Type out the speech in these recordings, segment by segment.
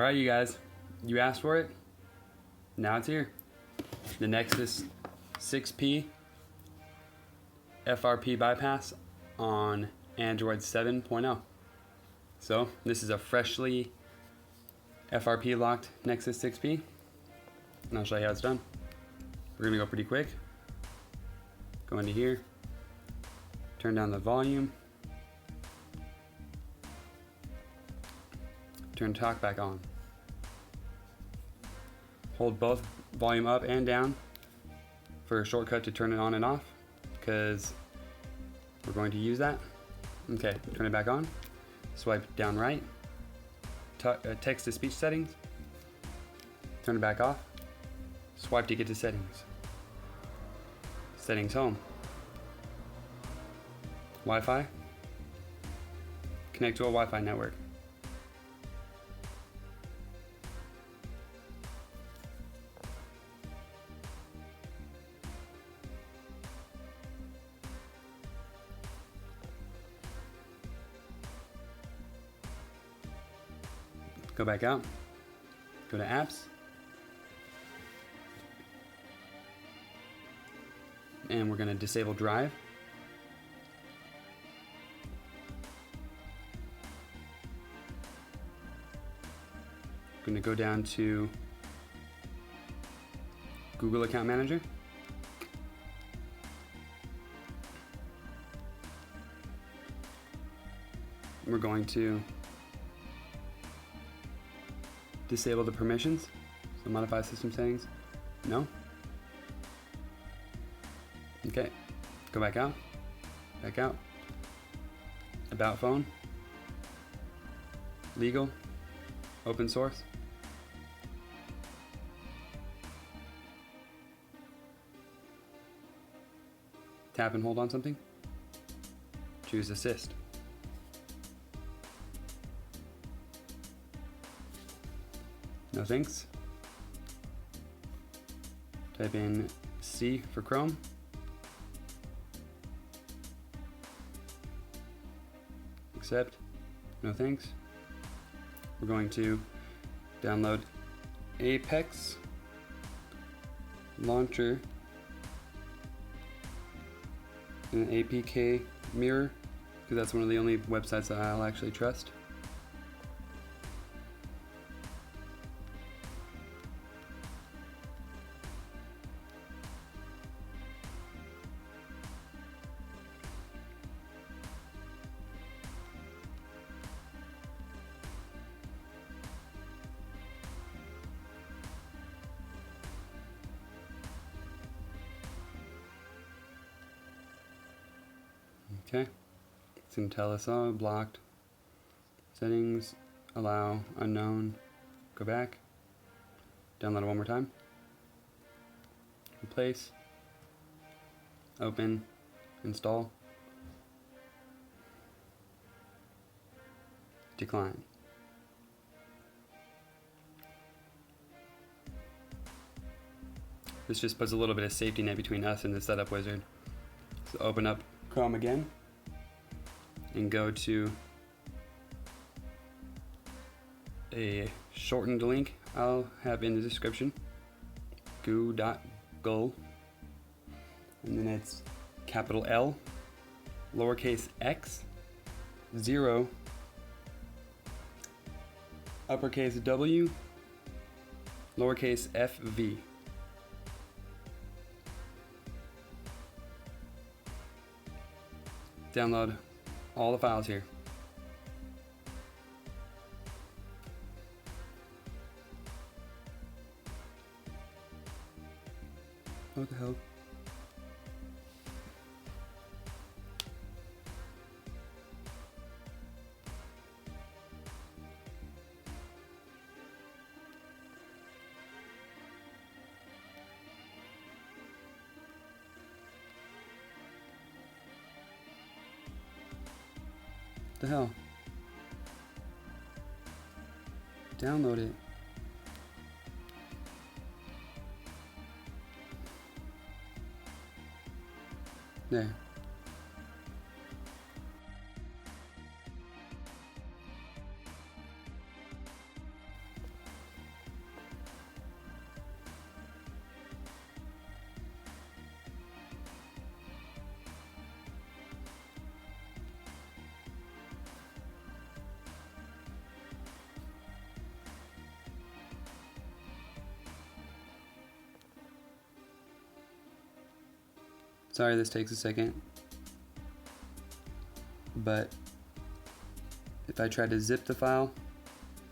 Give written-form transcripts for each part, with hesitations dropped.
Alright, you guys, you asked for it, now it's here. The Nexus 6P FRP bypass on Android 7.0. So this is a freshly FRP locked Nexus 6P, and I'll show you how it's done. We're gonna go pretty quick. Go into here, turn down the volume, turn talk back on. Hold both volume up and down for a shortcut to turn it on and off, because we're going to use that. Okay, turn it back on. Swipe down right. Text to speech settings. Turn it back off. Swipe to get to settings. Settings home. Wi-Fi. Connect to a Wi-Fi network. Go back out, go to apps, and we're going to disable drive. Going to go down to Google Account Manager. We're going to disable the permissions, so modify system settings, no. Okay, go back out, about phone, legal, open source, tap and hold on something, choose assist. No thanks. Type in C for Chrome. Accept. No thanks. We're going to download apks launcher and an APK mirror, because that's one of the only websites that I'll actually trust. Okay, it's going to tell us all blocked. Settings, allow, unknown, go back, download it one more time, replace, open, install, decline. This just puts a little bit of safety net between us and the setup wizard. So open up Chrome again and go to a shortened link I'll have in the description, goo.go, and then it's capital L, lowercase x, 0, uppercase W, lowercase fv. Download all the files here. What the hell? The hell? Download it. There. Sorry this takes a second, but if I try to zip the file,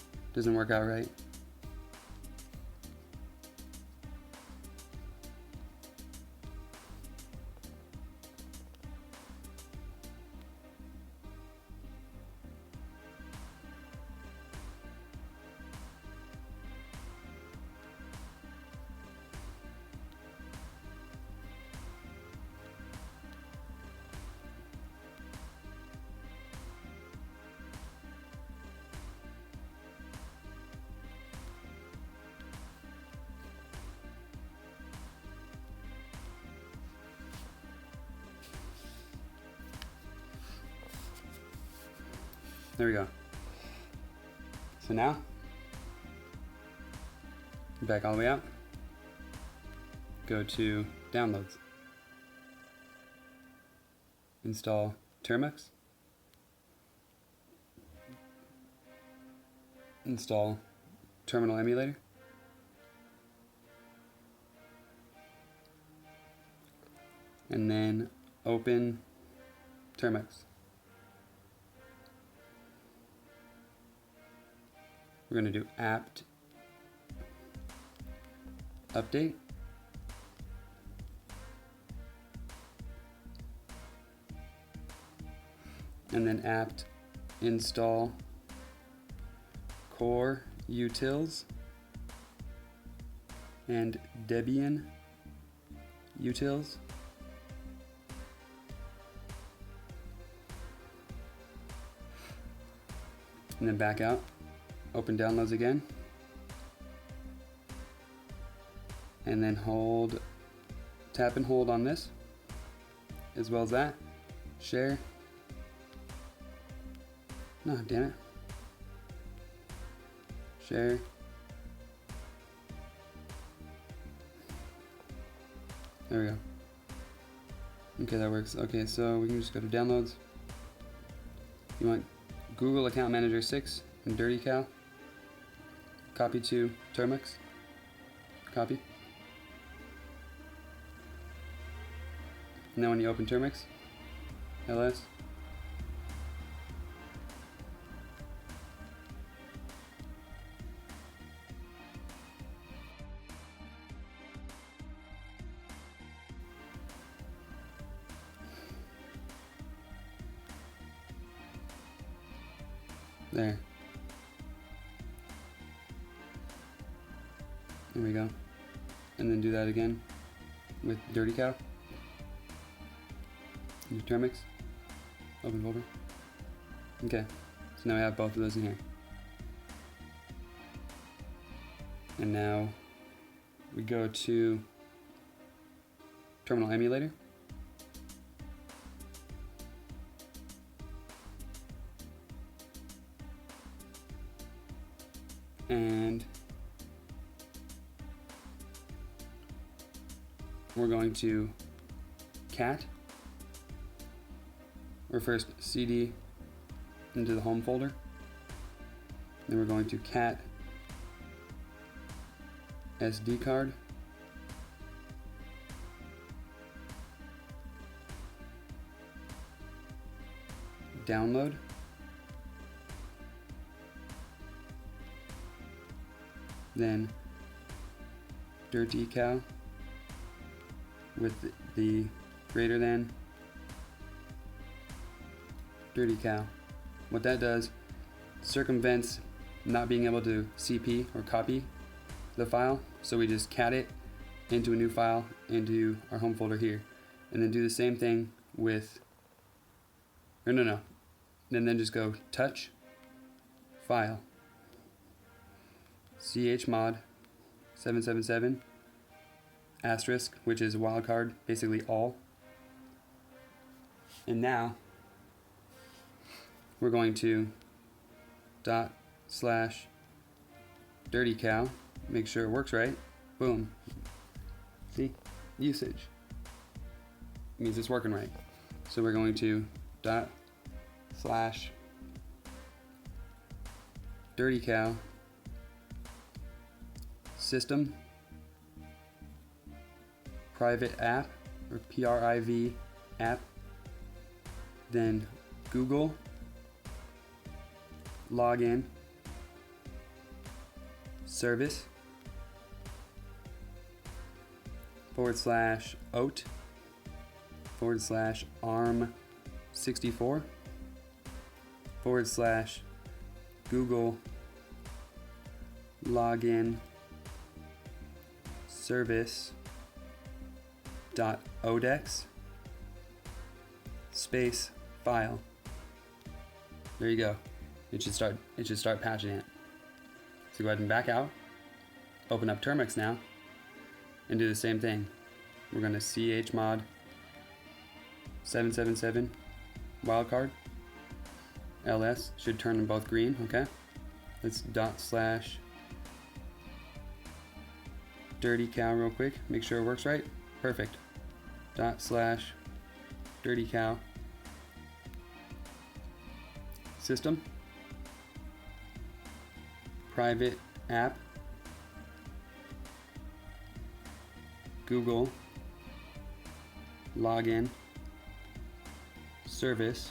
it doesn't work out right. There we go. So now, back all the way out, go to downloads, install Termux, install terminal emulator, and then open Termux. We're going to do apt update, and then apt install core utils and Debian utils. And then back out. Open downloads again, and then tap and hold on this, as well as that. Share. No, damn it. Share. There we go. Okay, that works. Okay, so we can just go to downloads. You want Google Account Manager 6 and Dirty-c0w. Copy to Termux. Copy. And then when you open Termux, ls, there. There we go. And then do that again with Dirty-c0w. New Termux. Open folder. Okay. So now we have both of those in here. And now we go to terminal emulator. And we're going to cat, or first cd into the home folder. Then we're going to cat SD card, download, then Dirty-c0w with the greater than Dirty-c0w. What that does, circumvents not being able to CP or copy the file, so we just cat it into a new file into our home folder here, and then do the same thing with, and then just go touch file chmod 777 asterisk, which is wildcard, basically all. And now we're going to ./Dirty-c0w, make sure it works right. Boom. See? Usage. It means it's working right. So we're going to ./Dirty-c0w system private app or PRIV app, then Google login service /oat /arm64 /Google login service .odex space file. There you go. It should start patching it. So go ahead and back out, open up Termux now, and do the same thing. We're going to chmod 777 wildcard ls, should turn them both green. Okay, let's /dirty-c0w real quick, make sure it works right. Perfect. /dirty-c0w system private app Google login service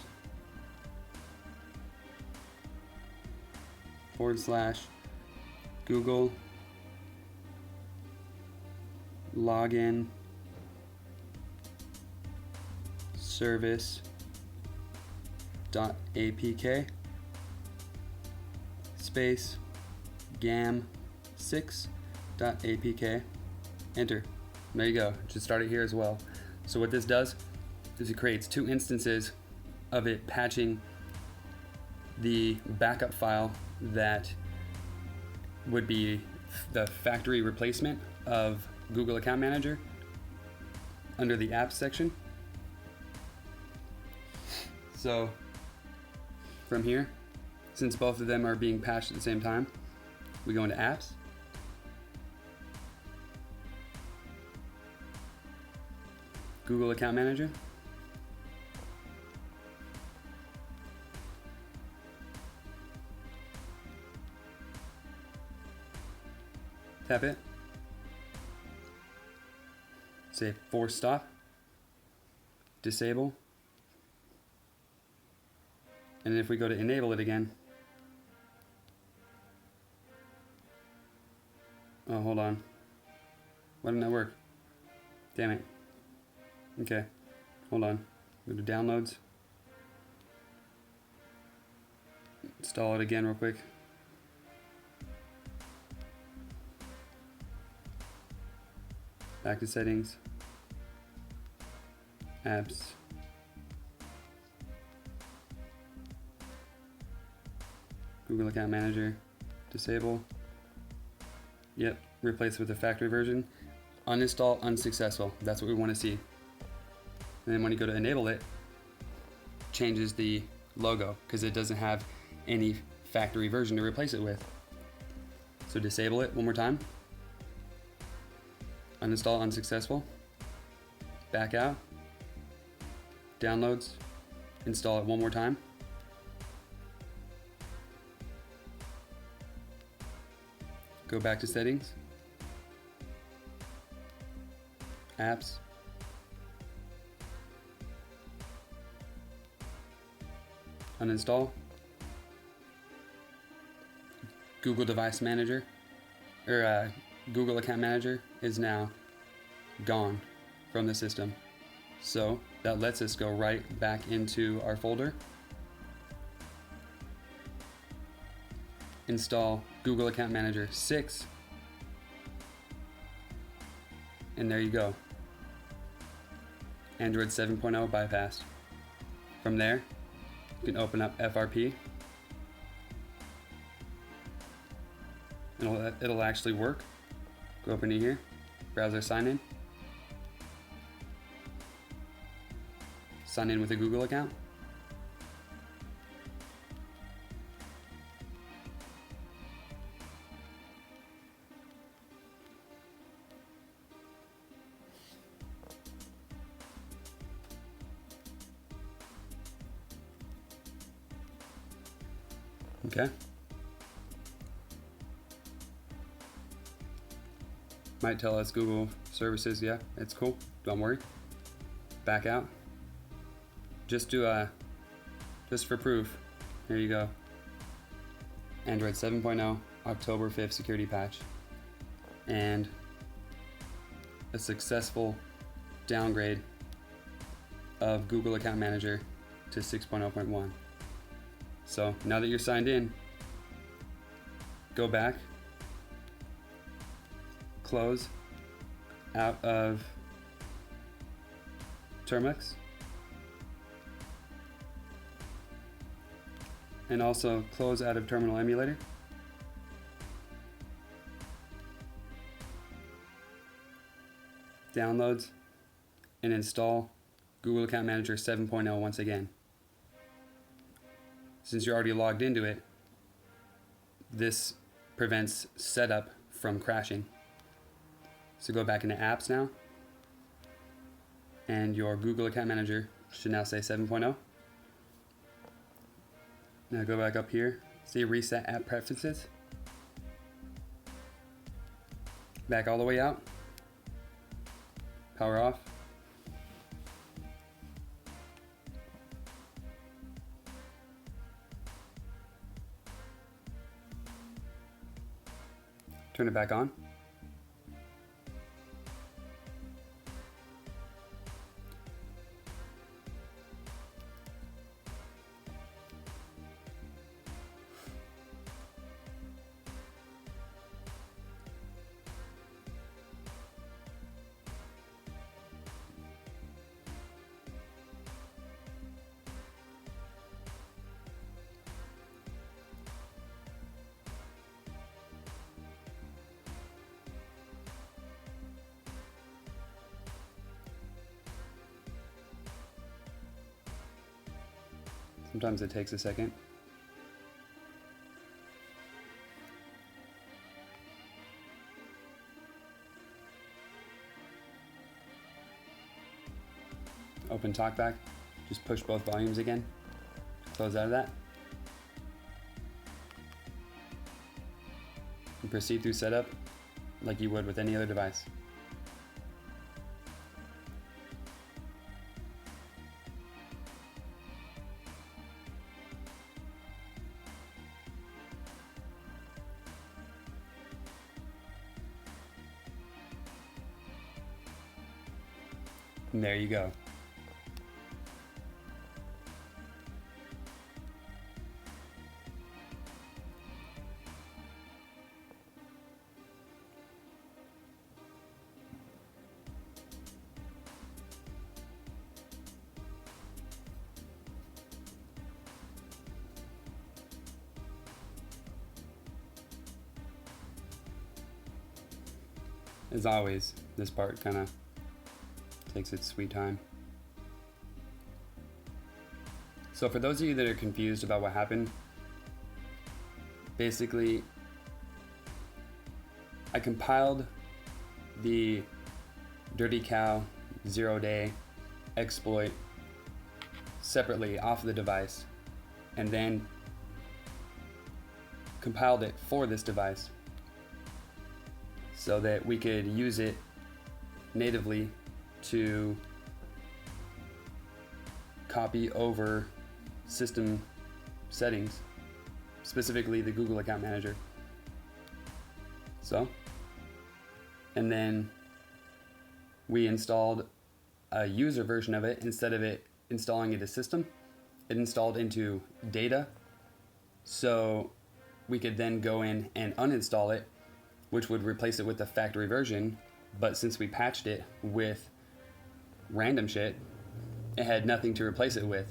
/Google login service .apk space gam6.apk, enter. And there you go. It should start it here as well. So what this does is it creates two instances of it patching the backup file that would be the factory replacement of Google Account Manager under the apps section. So from here, since both of them are being patched at the same time, we go into apps, Google Account Manager, tap it, say force stop, disable, and then if we go to enable it again, oh, hold on. Why didn't that work? Damn it. Okay, hold on. Go to downloads. Install it again real quick. Back to settings. Apps. Google Account Manager. Disable. Yep, replace with the factory version. Uninstall unsuccessful. That's what we want to see. And then when you go to enable it, changes the logo because it doesn't have any factory version to replace it with. So disable it one more time. Uninstall unsuccessful. Back out. Downloads. Install it one more time. Go back to settings. Apps. Uninstall. Google Device Manager, or Google Account Manager is now gone from the system. So that lets us go right back into our folder. Install Google Account Manager 6. And there you go. Android 7.0 bypassed. From there, you can open up FRP. It'll actually work. Go up into here, browser sign in. Sign in with a Google account. Okay. Might tell us Google services, yeah, it's cool, don't worry. back out. Just for proof, here you go. Android 7.0, October 5th security patch. And a successful downgrade of Google Account Manager to 6.0.1. So now that you're signed in, go back, close out of Termux, and also close out of Terminal Emulator. Downloads and install Google Account Manager 7.0 once again. Since you're already logged into it, this prevents setup from crashing. So go back into apps now, and your Google Account Manager should now say 7.0. Now go back up here, see reset app preferences. Back all the way out. Power off. Turn it back on. Sometimes it takes a second. Open TalkBack, just push both volumes again, close out of that, and proceed through setup like you would with any other device. And there you go. As always, this part kind of takes its sweet time. So for those of you that are confused about what happened, basically I compiled the Dirty-c0w 0-day exploit separately off the device and then compiled it for this device so that we could use it natively to copy over system settings, specifically the Google Account Manager. So, and then we installed a user version of it. Instead of it installing into system, it installed into data, so we could then go in and uninstall it, which would replace it with the factory version. But since we patched it with random shit, it had nothing to replace it with.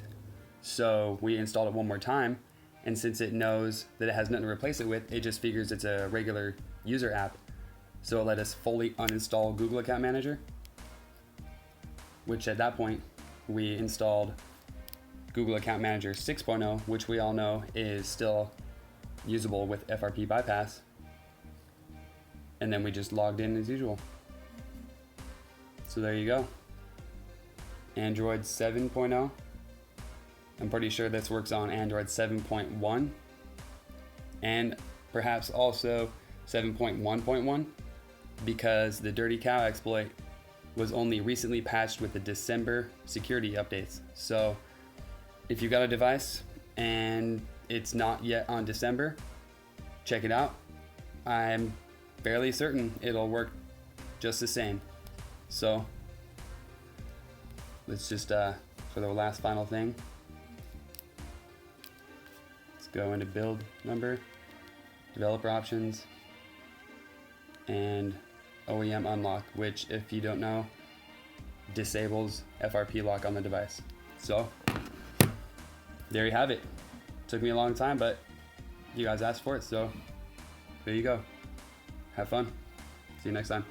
So we installed it one more time, and since it knows that it has nothing to replace it with, it just figures it's a regular user app. So it let us fully uninstall Google Account Manager, which at that point we installed Google Account Manager 6.0, which we all know is still usable with FRP bypass. And then we just logged in as usual. So there you go. Android 7.0. I'm pretty sure this works on Android 7.1 and perhaps also 7.1.1, because the Dirty-c0w exploit was only recently patched with the December security updates. So if you got a device and it's not yet on December, check it out. I'm fairly certain it'll work just the same. So let's just, for the last final thing, let's go into build number, developer options, and OEM unlock, which, if you don't know, disables FRP lock on the device. So there you have it. Took me a long time, but you guys asked for it, so there you go. Have fun. See you next time.